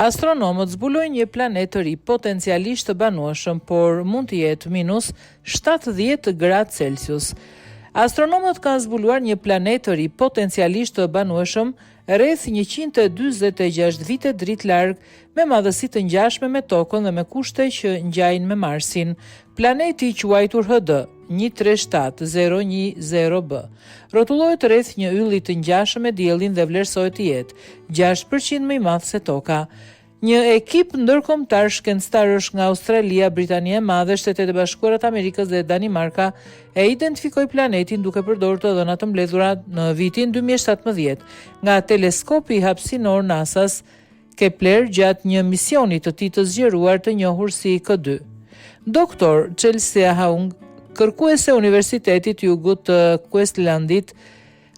Astronomët zbulojnë një planet të ri potencialisht të banueshëm, por mund të jetë minus 70 gradë Celsius. Astronomët kanë zbuluar një planet të ri potencialisht të banueshëm rreth 146 vite dritë larg, me madhësi të ngjashme me Tokën dhe me kushte që ngjajnë me Marsin. Planeti i quajtur HD 137010b rrotullohet rreth një ylli të ngjashëm me Diellin dhe vlerësohet të jetë 6% më i madh se Toka. Një ekip ndërkombëtar shkencëtarësh nga Australia, Britania e Madhe, Shtetet e Bashkuara të Amerikës dhe Danimarka e identifikoi planetin duke përdorur të dhëna të mbledhura në vitin 2017 nga teleskopi hapësinor NASA-s Kepler gjatë një misioni të tij të zgjeruar të njohur si K2. Doktor Chelsea Haung, kërkuese e Universitetit Jugut të Queenslandit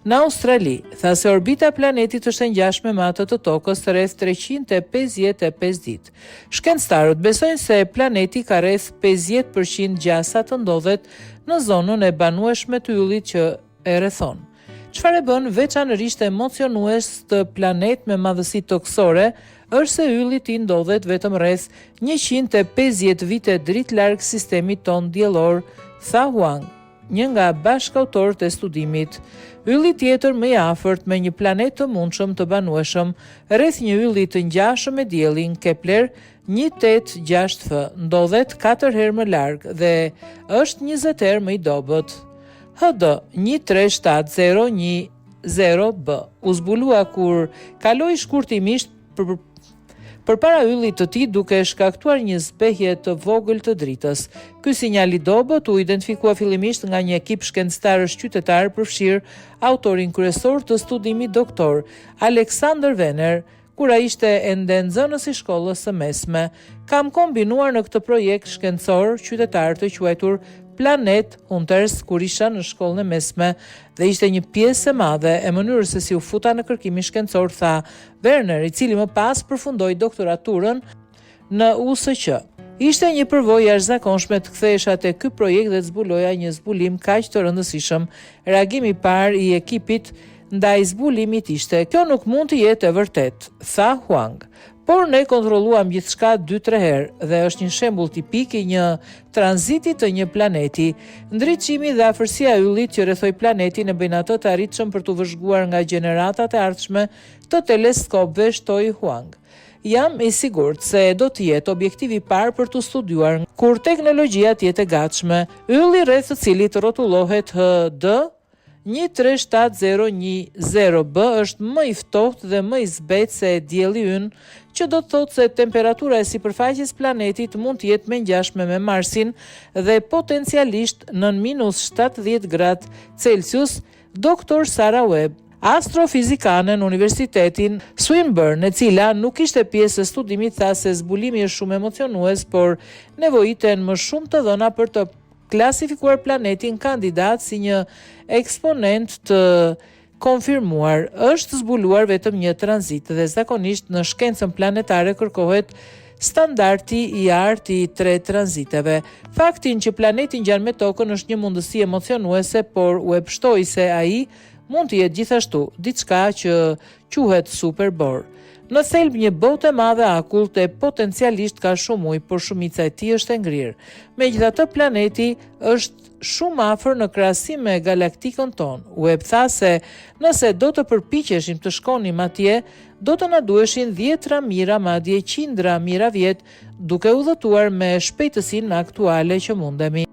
në Australi, tha se orbita e planetit është e ngjashme me atë të Tokës rreth 355 ditë. Shkencëtarët besojnë se planeti ka rreth 50% gjasa të ndodhet në zonën e banueshme të yllit që e rrethon. Çfarë bën veçanërisht emocionues të planet me madhësi toksore është se ylli i tij ndodhet vetëm rreth 150 vite dritë larg sistemit ton diellor, tha Huang, një nga bashkautorët e studimit. Ylli tjetër më i afërt me një planet të mundshëm të banueshëm rreth një ylli të ngjashëm me Diellin, Kepler 186f, ndodhet 4 herë më larg dhe është 20 herë më i dobët. HD 137010b u zbulua kur kaloi shkurtimisht përpara yllit të tij duke shkaktuar një zbehje të vogël të dritës. Ky sinjal i dobët u identifikua fillimisht nga një ekip shkencëtarësh qytetar, përfshirë autorin kryesor të studimit doktor Alexander Venner, kur ai ishte ende nxënës i shkollës së mesme. Kam kombinuar në këtë projekt shkencor qytetar të quajtur Planet Hunters kur isha në shkollën e mesme dhe ishte një pjesë e madhe e mënyrës se si u futa në kërkimin shkencor, tha Werner, i cili më pas përfundoi doktoraturën në USQ. Ishte një përvojë jashtëzakonshme të kthehesha te ky projekt dhe të zbuloja një zbulim kaq të rëndësishëm. Reagimi i parë i ekipit ndaj zbulimit ishte: "Kjo nuk mund të jetë e vërtetë", tha Huang. Por ne kontrolluam gjithçka 2-3 herë dhe është një shembull tipik i një tranziti të një planeti. Ndriçimi dhe afërsia e yllit që rrethoi planetin e bëjnë atë të arritshëm për të vëzhguar nga gjeneratat e ardhshme të teleskopëve, shtoi Huang. Jam i sigurt se do të jetë objektivi i parë për të studiuar kur teknologjia të jetë e gatshme. Ylli rreth të cilit rrotullohet HD 137010b është më i ftohtë dhe më i zbetë se Dielli ynë, që do të thotë se temperatura e sipërfaqes planetit mund të jetë me ngjashme me Marsin dhe potencialisht nën minus 70 gradë Celsius. Dr. Sarah Webb, astrofizikane në Universitetin Swinburne, e cila nuk ishte pjesë e studimit, tha se zbulimi është shumë emocionues, por nevojiten më shumë të dhëna për të klasifikuar planetin kandidat si një eksponent të konfirmuar. Është zbuluar vetëm një tranzit dhe zakonisht në shkencën planetare kërkohet standardi i artë i 3 tranziteve. Faktin që planeti ngjan me Tokën është një mundësi emocionuese, por Webb shtoi se ai mund të jetë gjithashtu diçka që quhet superbor. Në thelb një botë e madhe akullte potencialisht ka shumë ujë, por shumica e tij është e ngrirë. Megjithatë, planeti është shumë afër në krahasim me galaktikën tonë. Webb tha se nëse do të përpiqeshim të shkonim atje, do të na duheshin 10 mijëra, madje 100 mijëra vjet, duke udhëtuar me shpejtësinë aktuale që mundemi.